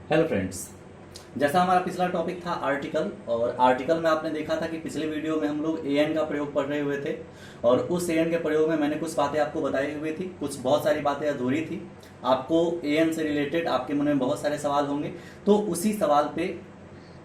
Hello friends. जैसा हमारा पिछला टॉपिक था आर्टिकल, और आर्टिकल में आपने देखा था कि पिछले वीडियो में हम लोग एन का प्रयोग पढ़ रहे हुए थे, और उस एन के प्रयोग में मैंने कुछ बातें आपको बताई हुई थी, कुछ बहुत सारी बातें अधूरी थी। आपको एन से रिलेटेड आपके मन में बहुत सारे सवाल होंगे, तो उसी सवाल पे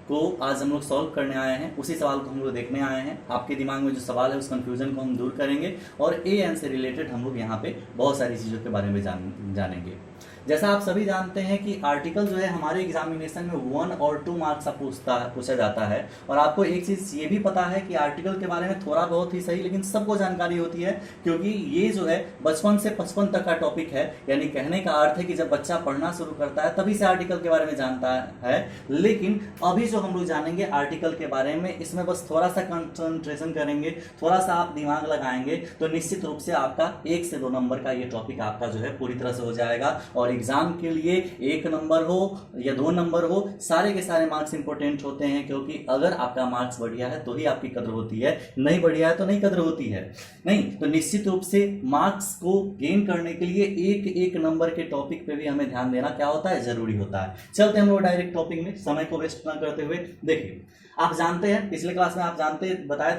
को आज हम लोग सॉल्व करने आए हैं, उसी सवाल को हम लोग देखने आए हैं। आपके दिमाग में जो सवाल है उस कंफ्यूजन को हम दूर करेंगे, और ए एन से रिलेटेड हम लोग यहाँ पे बहुत सारी चीज़ों के बारे में जानेंगे। जैसा आप सभी जानते हैं कि आर्टिकल जो है हमारे एग्जामिनेशन में 1 और 2 मार्क्स का पूछा जाता है। और आपको एक चीज़ ये भी पता है कि आर्टिकल के बारे में थोड़ा बहुत ही सही, लेकिन सबको जानकारी होती है, क्योंकि ये जो है बचपन से 55 तक का टॉपिक है। यानी कहने का अर्थ है कि जब बच्चा पढ़ना शुरू करता है तभी से आर्टिकल के बारे में जानता है। लेकिन अभी जो हम लोग जानेंगे आर्टिकल के बारे में, इसमें बस थोड़ा सा कंसंट्रेशन करेंगे, थोड़ा सा आप दिमाग लगाएंगे, तो निश्चित रूप से आपका 1 से 2 नंबर का ये टॉपिक आपका जो है पूरी तरह से हो जाएगा। और एग्जाम के लिए 1 नंबर हो या 2 नंबर हो, सारे के सारे मार्क्स इंपॉर्टेंट होते हैं, क्योंकि अगर आपका मार्क्स बढ़िया है तो ही आपकी कद्र होती है, नहीं बढ़िया है तो नहीं कद्र होती है। नहीं तो निश्चित रूप से मार्क्स को गेन करने के लिए एक एक नंबर के टॉपिक पे भी हमें ध्यान देना क्या होता है, जरूरी होता है। चलते हम लोग डायरेक्ट टॉपिक में, समय को वेस्ट ना करते हुए। देखिए, आप जानते हैं पिछले क्लास में आप जानते बताया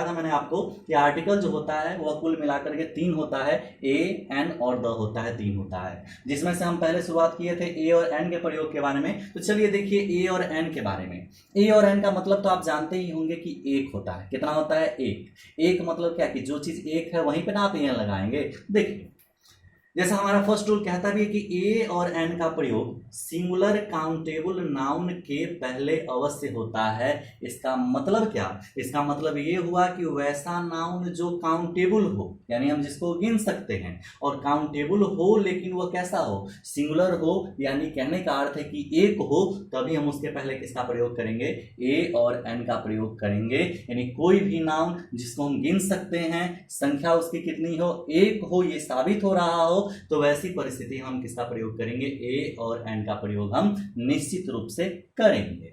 था मैंने आपको कि आर्टिकल जो होता है वह कुल मिलाकर के 3 होता है, ए एन और द होता है, 3 होता है, जिसमें से हम पहले शुरुआत किए थे ए और एन के प्रयोग के बारे में। तो चलिए देखिए ए और एन के बारे में। ए और एन का मतलब तो आप जानते ही होंगे कि एक होता है। कितना होता है? एक मतलब क्या कि जो चीज एक है वहीं पे ना आप एन लगाएंगे। देखिए, जैसा हमारा फर्स्ट रूल कहता भी है कि ए और एन का प्रयोग सिंगुलर काउंटेबल नाउन के पहले अवश्य होता है। इसका मतलब क्या? इसका मतलब ये हुआ कि वैसा नाउन जो काउंटेबल हो, यानी हम जिसको गिन सकते हैं, और काउंटेबल हो लेकिन वह कैसा हो, सिंगुलर हो, यानी कहने का अर्थ है कि एक हो, तभी हम उसके पहले किसका प्रयोग करेंगे? ए और एन का प्रयोग करेंगे। यानी कोई भी नाउन जिसको हम गिन सकते हैं, संख्या उसकी कितनी हो, एक हो, ये साबित हो रहा हो, तो वैसी परिस्थिति हम किसका प्रयोग करेंगे? ए और एन का प्रयोग हम निश्चित रूप से करेंगे।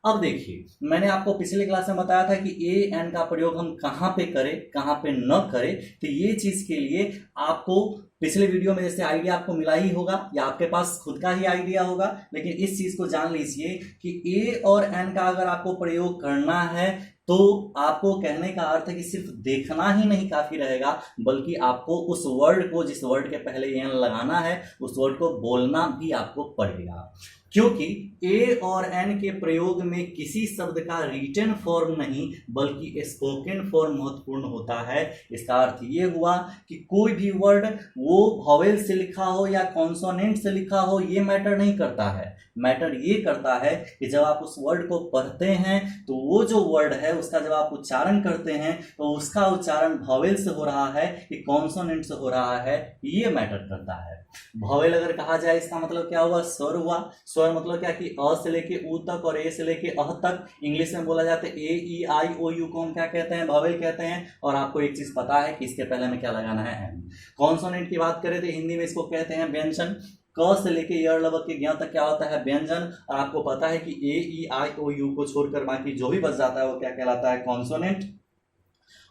अब देखिए, मैंने आपको पिछले क्लास में बताया था कि ए एन का प्रयोग हम कहां पे करें, कहां पे न करें। तो ये चीज के लिए आपको पिछले वीडियो में जैसे आइडिया आपको मिला ही होगा, या आपके पास खुद का ही आइडिया होगा, लेकिन इस चीज को जान लीजिए कि ए और एन का अगर आपको प्रयोग करना है तो आपको कहने का अर्थ है कि सिर्फ देखना ही नहीं काफी रहेगा, बल्कि आपको उस वर्ड को, जिस वर्ड के पहले एन लगाना है, उस वर्ड को बोलना भी आपको पड़ेगा। क्योंकि ए और एन के प्रयोग में किसी शब्द का रिटन फॉर्म नहीं बल्कि स्पोकन फॉर्म महत्वपूर्ण होता है। इसका अर्थ ये हुआ कि कोई भी वर्ड वो वॉवेल से लिखा हो या कॉन्सोनेंट से लिखा हो, ये मैटर नहीं करता है। मैटर ये करता है कि जब आप उस वर्ड को पढ़ते हैं तो वो जो वर्ड है उसका जब आप उच्चारण करते हैं तो उसका उच्चारण वॉवेल से हो रहा है कि कॉन्सोनेंट से हो रहा है, ये मैटर करता है। वॉवेल अगर कहा जाए इसका मतलब क्या हुआ? स्वर हुआ। स्वर मतलब क्या कि अ से लेके उ तक और ए से लेके अह तक। इंग्लिश में बोला जाता है ए ई आई ओ यू को हम क्या कहते हैं? वॉवेल कहते हैं। और आपको एक चीज पता है कि इसके पहले में क्या लगाना है? एन। कॉन्सोनेंट की बात करें तो हिंदी में इसको कहते हैं व्यंजन। क से लेके य लव के ज्ञ तक क्या होता है? व्यंजन। और आपको पता है कि ए ई आई ओ यू को छोड़कर बाकी जो भी बच जाता है वो क्या कहलाता है? कॉन्सोनेंट।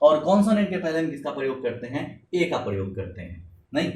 और कॉन्सोनेंट के पहले हम किसका प्रयोग करते हैं? ए का प्रयोग करते हैं। नहीं,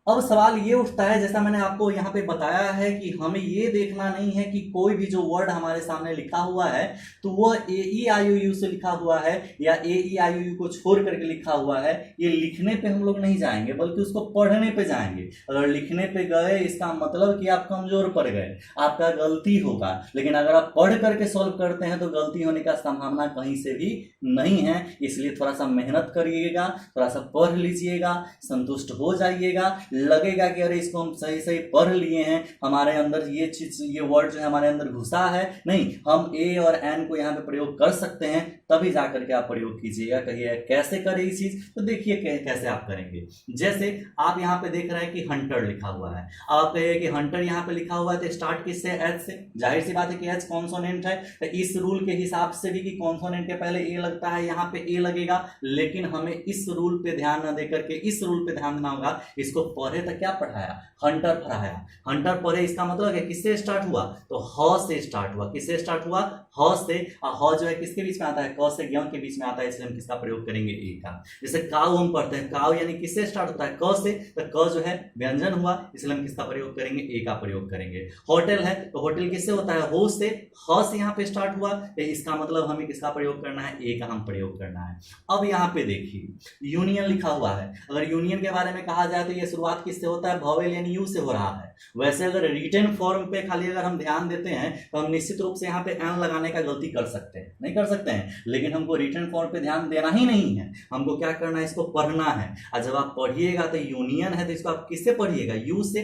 अब सवाल ये उठता है, जैसा मैंने आपको यहाँ पे बताया है कि हमें ये देखना नहीं है कि कोई भी जो वर्ड हमारे सामने लिखा हुआ है तो वह ए ई आई ओ यू से लिखा हुआ है या ए ई आई ओ यू को छोड़ करके लिखा हुआ है। ये लिखने पे हम लोग नहीं जाएंगे बल्कि उसको पढ़ने पे जाएंगे। अगर लिखने पे गए इसका मतलब कि आप कमजोर पड़ गए, आपका गलती होगा। लेकिन अगर आप पढ़ करके सॉल्व करते हैं तो गलती होने का संभावना कहीं से भी नहीं है। इसलिए थोड़ा सा मेहनत करिएगा, थोड़ा सा पढ़ लीजिएगा, संतुष्ट हो जाइएगा। लगेगा कि अरे इसको हम सही सही पढ़ लिए हैं, हमारे अंदर ये चीज, ये वर्ड जो है हमारे अंदर घुसा है। नहीं, हम ए और एन को यहाँ पे प्रयोग कर सकते हैं, तभी जाकर के आप प्रयोग कीजिएगा। कहिए कैसे करें इस चीज, तो देखिए कैसे आप करेंगे। जैसे आप यहाँ पे देख रहे हैं कि हंटर लिखा हुआ है। आप कहिए कि हंटर यहाँ पे लिखा हुआ है तो स्टार्ट किससे? एच से। जाहिर सी बात है कि एच कॉन्सोनेंट है, तो इस रूल के हिसाब से भी कि कॉन्सोनेंट के पहले ए लगता है, यहाँ पे ए लगेगा। लेकिन हमें इस रूल पे ध्यान न देकर के इस रूल पे ध्यान देना होगा। इसको पढ़े तो क्या पढ़ाया? हंटर पढ़ाया। हंटर पढ़े इसका मतलब है किससे स्टार्ट हुआ? तो ह से स्टार्ट हुआ। किससे स्टार्ट हुआ? ह से। ह जो है किसके बीच में आता है? क से ज्ञ के बीच में आता है, इसलिए हम किसका प्रयोग करेंगे ए का। जैसे काऊ हम पढ़ते हैं, काऊ यानी किससे स्टार्ट होता है, क से, तो क जो है व्यंजन हुआ, इसलिए हम किसका प्रयोग करेंगे, ए का प्रयोग करेंगे। होटल है तो होटल किससे होता है, हो से, ह से यहाँ पे स्टार्ट हुआ, तो इसका मतलब हमें किसका प्रयोग करना है, ए का हम प्रयोग करना है। अब यहाँ पे देखिए यूनियन लिखा हुआ है, अगर यूनियन के बारे में कहा जाए तो ये शुरुआत किससे होता है, वॉवेल यानी यू से हो रहा है। वैसे अगर रिटन फॉर्म पे खाली अगर हम ध्यान देते हैं तो हम निश्चित रूप से यहाँ पे एन लगाने का गलती कर सकते हैं, नहीं कर सकते हैं, लेकिन हमको रिटन फॉर्म पे ध्यान देना ही नहीं है, हमको क्या करना है, इसको पढ़ना है। और जब आप पढ़िएगा तो यूनियन है तो इसको आप किससे पढ़िएगा, यू से,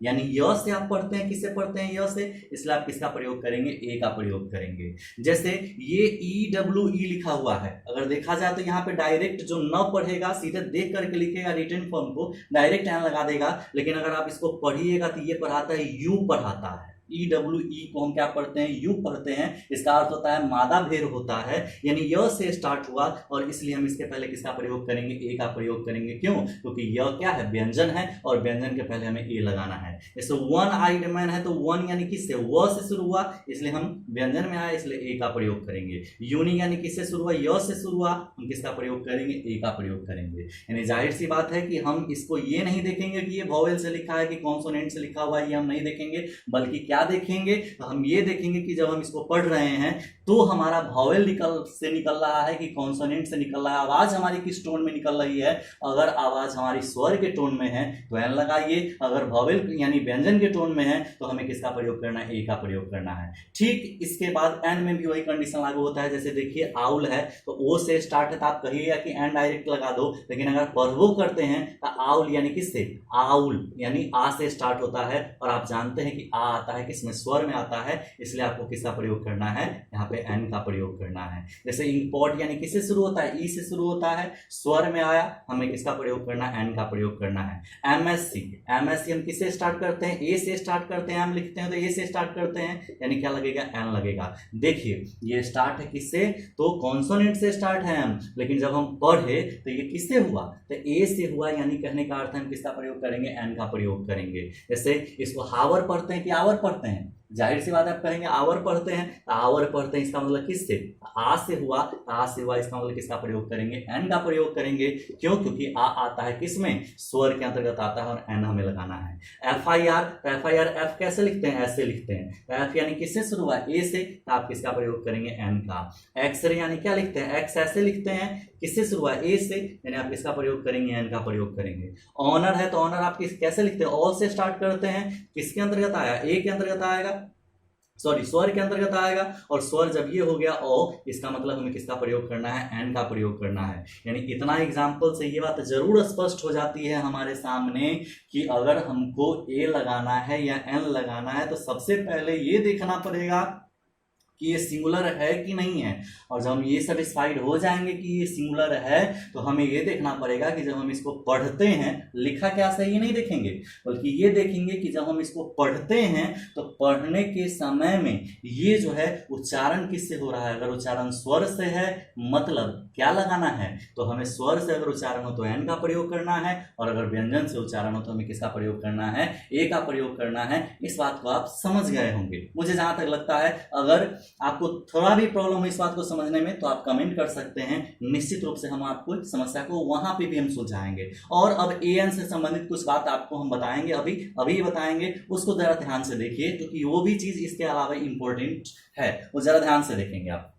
यानी य से आप पढ़ते हैं, किससे पढ़ते हैं, य से, इसलिए आप किसका प्रयोग करेंगे, ए का प्रयोग करेंगे। जैसे ये ई डब्ल्यू ई लिखा हुआ है, अगर देखा जाए तो यहाँ पे डायरेक्ट जो न पढ़ेगा सीधे देख करके लिखेगा रिटन फॉर्म को, डायरेक्ट एन लगा देगा, लेकिन अगर आप इसको पढ़िएगा तो ये पढ़ाता है, यू पढ़ाता है। ई डब्ल्यू ई को हम क्या पढ़ते हैं, यू पढ़ते हैं, इसका अर्थ होता है मादा भेर होता है, यानी य से स्टार्ट हुआ, और इसलिए हम इसके पहले किसका प्रयोग करेंगे, ए का प्रयोग करेंगे। क्यों, क्योंकि य क्या है, व्यंजन है, और व्यंजन के पहले हमें ए लगाना है। जैसे वन आइड मैन है तो वन यानी किससे, व से शुरू हुआ, इसलिए हम व्यंजन में आए, इसलिए ए का प्रयोग करेंगे। यूनिक यानी किससे शुरू हुआ, य से शुरू हुआ, हम किसका प्रयोग करेंगे, ए का प्रयोग करेंगे। यानी जाहिर सी बात है कि हम इसको ये नहीं देखेंगे कि ये वॉवेल से लिखा है कि कॉन्सोनेंट से लिखा हुआ है, ये हम नहीं देखेंगे, बल्कि क्या देखेंगे, तो हम ये देखेंगे कि जब हम इसको पढ़ रहे हैं तो हमारा वॉवेल निकल रहा है कि कॉन्सोनेंट से निकल रहा है, आवाज हमारी किस टोन में निकल रही है। अगर आवाज हमारी स्वर के टोन में है तो एन लगाइए, अगर वॉवेल यानी व्यंजन के टोन में है तो हमें किसका प्रयोग करना है, ए का प्रयोग करना है। ठीक इसके बाद एन में भी वही कंडीशन लागू होता है। जैसे देखिए आउल है तो ओ से स्टार्ट है, तो आप कहिएगा कि एन डायरेक्ट लगा दो, लेकिन अगर पढ़वो करते हैं तो आउल यानी किससे, आउल यानी आ से स्टार्ट होता है, और आप जानते हैं कि आ आता है किसमें, स्वर में आता है, इसलिए आपको किसका प्रयोग करना है, यहाँ पे एन का प्रयोग करना है। जैसे इंपोर्ट यानी किससे शुरू होता है, ई से शुरू होता है, स्वर में आया, हमें किसका प्रयोग करना है, एन का प्रयोग करना है। एमएससी, एमएससी हम किससे स्टार्ट करते हैं, ए से स्टार्ट करते हैं, हम लिखते हैं तो ए से स्टार्ट करते हैं, यानी क्या लगेगा, एन लगेगा। देखिए ये स्टार्ट है किससे, तो कॉन्सोनेंट से स्टार्ट है हम, लेकिन जब हम पढ़े तो ये किससे हुआ, तो ए से हुआ, यानी कहने का अर्थ हम किसका प्रयोग करेंगे, एन का प्रयोग करेंगे। जैसे इसको हावर पढ़ते हैं कि आवर पढ़ते हैं, जाहिर सी बात है आप कहेंगे आवर पढ़ते हैं, आवर पढ़ते हैं, इसका मतलब किससे, आ से हुआ, आ से हुआ, इसका मतलब किसका प्रयोग करेंगे, एन का प्रयोग करेंगे। क्यों, क्योंकि आ आता है किसमें, स्वर के अंतर्गत आता है, और एन हमें लगाना है। F I R, F I R F कैसे लिखते हैं, ऐसे लिखते हैं, एफ यानी किससे शुरू हुआ, ए से, तो आप किसका प्रयोग करेंगे, एन का। एक्सरे यानी क्या लिखते हैं, एक्स ऐसे लिखते हैं, किससे शुरू हुआ, ए से, यानी आप किसका प्रयोग करेंगे, एन का प्रयोग करेंगे। ऑनर है तो ऑनर आप कैसे लिखते हैं, ऑ से स्टार्ट करते हैं, किसके अंतर्गत आया, ए के अंतर्गत आएगा, सॉरी स्वर के अंतर्गत आएगा, और स्वर जब ये हो गया ओ, इसका मतलब हमें किसका प्रयोग करना है, एन का प्रयोग करना है। यानी इतना एग्जाम्पल से ये बात जरूर स्पष्ट हो जाती है हमारे सामने कि अगर हमको ए लगाना है या एन लगाना है तो सबसे पहले ये देखना पड़ेगा कि ये सिंगुलर है कि नहीं है, और जब हम ये सेटिस्फाइड हो जाएंगे कि ये सिंगुलर है तो हमें ये देखना पड़ेगा कि जब हम इसको पढ़ते हैं, लिखा क्या सही नहीं देखेंगे, बल्कि ये देखेंगे कि जब हम इसको पढ़ते हैं तो पढ़ने के समय में ये जो है उच्चारण किससे हो रहा है। अगर उच्चारण स्वर से है मतलब क्या लगाना है, तो हमें स्वर से अगर उच्चारण हो तो एन का प्रयोग करना है, और अगर व्यंजन से उच्चारण हो तो हमें किसका प्रयोग करना है, ए का प्रयोग करना है। इस बात को आप समझ गए होंगे, मुझे जहां तक लगता है। अगर आपको थोड़ा भी प्रॉब्लम हो इस बात को समझने में तो आप कमेंट कर सकते हैं, निश्चित रूप से हम आपको समस्या को वहां पे भी हम सुलझाएंगे। और अब एएन से संबंधित कुछ बात आपको हम बताएंगे, अभी बताएंगे, उसको जरा ध्यान से देखिए, क्योंकि वो भी चीज इसके अलावा इंपॉर्टेंट है, वो जरा ध्यान से देखेंगे आप।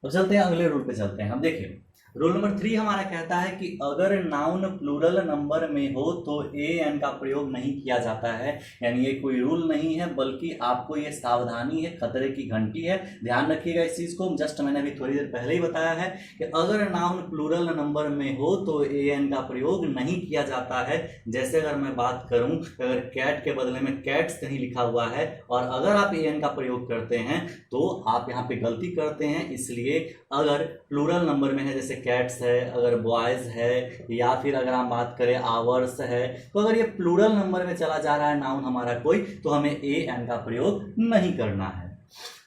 तो चलते हैं अगले रूल पे चलते हैं हम। देखिए रूल नंबर 3 हमारा कहता है कि अगर नाउन प्लूरल नंबर में हो तो ए एन का प्रयोग नहीं किया जाता है। यानी ये कोई रूल नहीं है, बल्कि आपको ये सावधानी है, खतरे की घंटी है, ध्यान रखिएगा इस चीज को। जस्ट मैंने अभी थोड़ी देर पहले ही बताया है कि अगर नाउन प्लूरल नंबर में हो तो ए एन का प्रयोग नहीं किया जाता है। जैसे अगर मैं बात करूं, अगर कैट के बदले में कैट्स कहीं लिखा हुआ है और अगर आप ए एन का प्रयोग करते हैं तो आप यहाँ पे गलती करते हैं। इसलिए अगर प्लूरल नंबर में है, जैसे कैट्स है, अगर बॉयज है, या फिर अगर हम बात करें आवर्स है, तो अगर ये प्लूरल नंबर में चला जा रहा है नाउन हमारा कोई, तो हमें ए एन का प्रयोग नहीं करना है।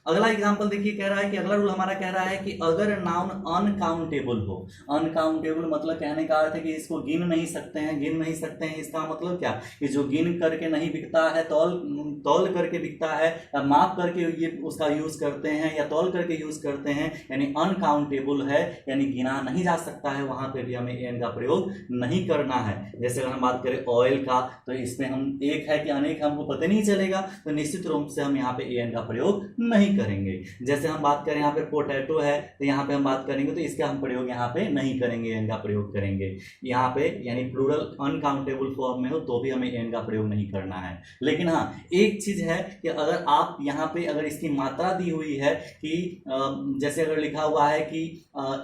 अगला एग्जांपल देखिए, कह रहा है कि अगला रूल हमारा कह रहा है कि अगर नाउन अनकाउंटेबल हो, अनकाउंटेबल मतलब कहने का अर्थ है कि इसको गिन नहीं सकते हैं, गिन नहीं सकते हैं, इसका मतलब क्या कि जो गिन करके नहीं बिकता है, तौल करके बिकता है, माप करके ये उसका यूज करते हैं या तौल करके यूज करते हैं, यानी अनकाउंटेबल है, यानी गिना नहीं जा सकता है, वहां पे भी हमें एन का प्रयोग नहीं करना है। जैसे अगर हम बात करें ऑयल का, तो इसमें हम एक है कि अनेक हमको पता नहीं चलेगा, तो निश्चित रूप से हम यहाँ पे एन का प्रयोग नहीं करेंगे। जैसे हम बात करें यहाँ पे पोटैटो है, तो यहाँ पे हम बात करेंगे तो इसका हम प्रयोग यहाँ पे नहीं करेंगे, एन का प्रयोग करेंगे। यहाँ पे यानी प्लूरल अनकाउंटेबल फॉर्म में हो तो भी हमें एन का प्रयोग नहीं करना है। लेकिन हाँ, एक चीज है कि अगर आप यहाँ पे अगर इसकी मात्रा दी हुई है कि जैसे अगर लिखा हुआ है कि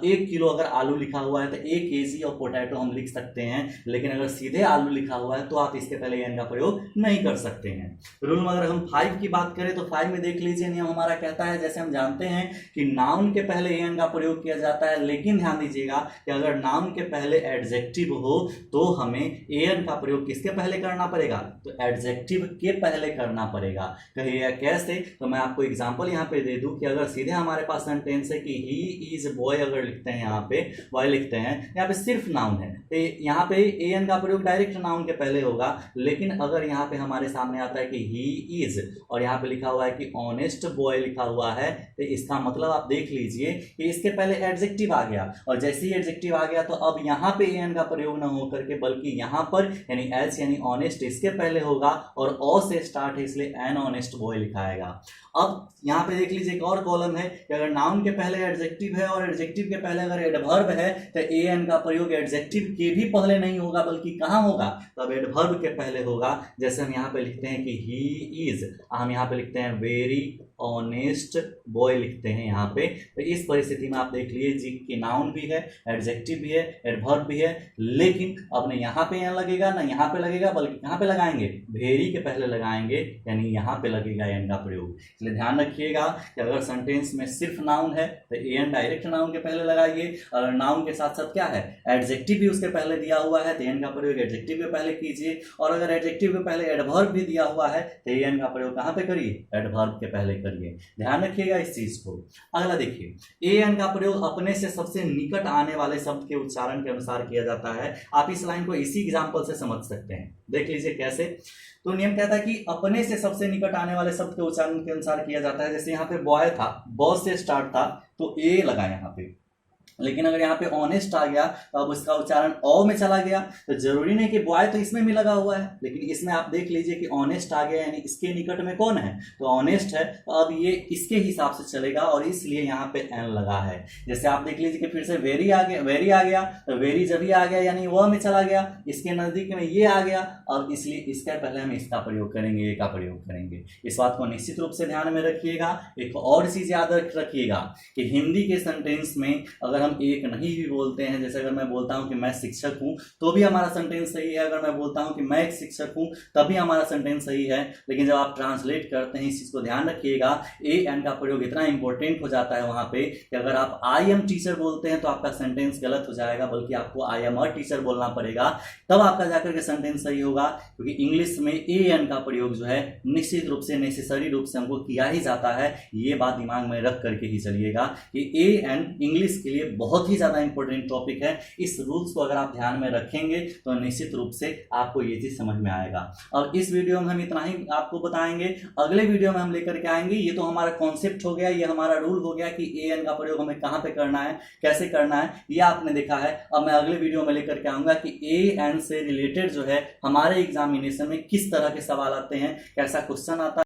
1 किलो अगर आलू लिखा हुआ है तो 1 केजी ऑफ पोटैटो हम लिख सकते हैं, लेकिन अगर सीधे आलू लिखा हुआ है तो आप इसके पहले एन का प्रयोग नहीं कर सकते हैं। रूल में अगर हम 5 की बात करें तो 5 में देख लीजिए, नियम हमारा कहता है, जैसे हम जानते हैं कि नाउन के पहले एन का प्रयोग किया जाता है, लेकिन ध्यान दीजिएगा कि अगर नाउन के पहले एडजेक्टिव हो तो हमें एन का प्रयोग किसके पहले करना पड़ेगा, तो एडजेक्टिव के पहले करना पड़ेगा। कहिए कैसे, तो मैं आपको एग्जांपल यहाँ पे दे दूं कि अगर सीधे हमारे पास सेंटेंस है कि ही इज बॉय, अगर लिखते हैं यहाँ पे बॉय लिखते हैं, यहाँ पे सिर्फ नाउन है तो यहाँ पे एन का प्रयोग डायरेक्ट नाउन के पहले होगा। लेकिन अगर यहाँ पे हमारे सामने आता है कि ही इज और यहाँ पे लिखा हुआ है कि ऑनेस्ट बॉय लिखा हुआ है, तो इसका मतलब आप देख लीजिए कि इसके पहले एडजेक्टिव आ गया, और जैसे ही एडजेक्टिव आ गया तो अब यहाँ पे एन का प्रयोग न हो करके बल्कि यहाँ पर यानी एच यानी ऑनेस्ट इसके पहले होगा, और ओ से स्टार्ट है इसलिए एन ऑनेस्ट बॉय लिखाएगा। अब यहाँ पे देख लीजिए एक और कॉलम है कि अगर नाउन के पहले एडजेक्टिव है और एडजेक्टिव के पहले अगर एडवर्ब है तो एन का प्रयोग एडजेक्टिव के भी पहले नहीं होगा, बल्कि कहाँ होगा, तब एडवर्ब के पहले होगा। जैसे हम यहाँ पे लिखते हैं कि ही इज, हम यहाँ पे लिखते हैं वेरी ऑनेस्ट बॉय लिखते हैं यहाँ पे, तो इस परिस्थिति में आप देख लीजिए कि नाउन भी है, एडजेक्टिव भी है, एडवर्ब भी है, लेकिन अब न यहाँ पे एन लगेगा ना यहाँ पे लगेगा, बल्कि कहाँ पे लगाएंगे, वेरी के पहले लगाएंगे, यानी यहाँ पे लगेगा एन का प्रयोग। इसलिए ध्यान रखिएगा कि अगर सेंटेंस में सिर्फ नाउन है तो एन डायरेक्ट नाउन के पहले लगाइए, अगर नाउन के साथ साथ क्या है एडजेक्टिव भी उसके पहले दिया हुआ है तो एन का प्रयोग एडजेक्टिव के पहले कीजिए, और अगर एडजेक्टिव के पहले एडवर्ब भी दिया हुआ है तो एन का प्रयोग कहाँ पे करिए, एडवर्ब के पहले करिए। ध्यान रखिएगा इस चीज को। अगला देखिए, एन का प्रयोग अपने से सबसे निकट आने वाले शब्द के उच्चारण के अनुसार किया जाता है। आप इस लाइन को इसी एग्जांपल से समझ सकते हैं, देख लीजिए कैसे। तो नियम कहता है कि अपने से सबसे निकट आने वाले शब्द के उच्चारण के अनुसार किया जाता है। जैसे यहाँ पे बॉय था, बॉय से स्टार्ट था तो ए लगा यहाँ पे, लेकिन अगर यहाँ पे ऑनेस्ट आ गया तो अब इसका उच्चारण ओ में चला गया, तो जरूरी नहीं कि बॉय तो इसमें भी लगा हुआ है, लेकिन इसमें आप देख लीजिए कि ऑनेस्ट आ गया, यानी इसके निकट में कौन है, तो ऑनेस्ट है, तो अब ये इसके हिसाब से चलेगा और इसलिए यहाँ पे एन लगा है। जैसे आप देख लीजिए कि फिर से वेरी आ गया, तो वेरी जब ही आ गया यानी वह में चला गया, इसके नजदीक में ये आ गया, और इसलिए इसके पहले हम इसका प्रयोग करेंगे, ए का प्रयोग करेंगे। इस बात को निश्चित रूप से ध्यान में रखिएगा। एक और चीज याद रखिएगा कि हिंदी के सेंटेंस में अगर हम एक नहीं भी बोलते हैं, जैसे अगर मैं बोलता हूं कि मैं शिक्षक हूं तो भी हमारा सेंटेंस सही है, अगर मैं बोलता हूं कि मैं एक शिक्षक हूं तभी हमारा सेंटेंस सही है, लेकिन जब आप ट्रांसलेट करते हैं इस चीज को ध्यान रखिएगा, ए एन का प्रयोग इतना इंपॉर्टेंट हो जाता है वहां पे कि अगर आप आई एम टीचर बोलते हैं तो आपका सेंटेंस गलत हो जाएगा, बल्कि आपको आई एम अ टीचर बोलना पड़ेगा, तब आपका जाकर के सेंटेंस सही होगा। क्योंकि इंग्लिश में ए एन का प्रयोग जो है निश्चित रूप से नेसेसरी रूप से हमको किया ही जाता है। ये बात दिमाग में रख करके ही चलिएगा कि ए एन इंग्लिश के लिए बहुत ही ज्यादा इंपॉर्टेंट टॉपिक है। इस रूल्स को अगर आप ध्यान में रखेंगे तो निश्चित रूप से आपको ये चीज समझ में आएगा। और इस वीडियो में हम इतना ही आपको बताएंगे, अगले वीडियो में हम लेकर के आएंगे। ये तो हमारा कॉन्सेप्ट हो गया, ये हमारा रूल हो गया कि ए एन का प्रयोग हमें कहां पे करना है, कैसे करना है, ये आपने देखा है। अब मैं अगले वीडियो में लेकर के आऊंगा कि ए एन से रिलेटेड जो है हमारे एग्जामिनेशन में किस तरह के सवाल आते हैं, कैसा क्वेश्चन आता है।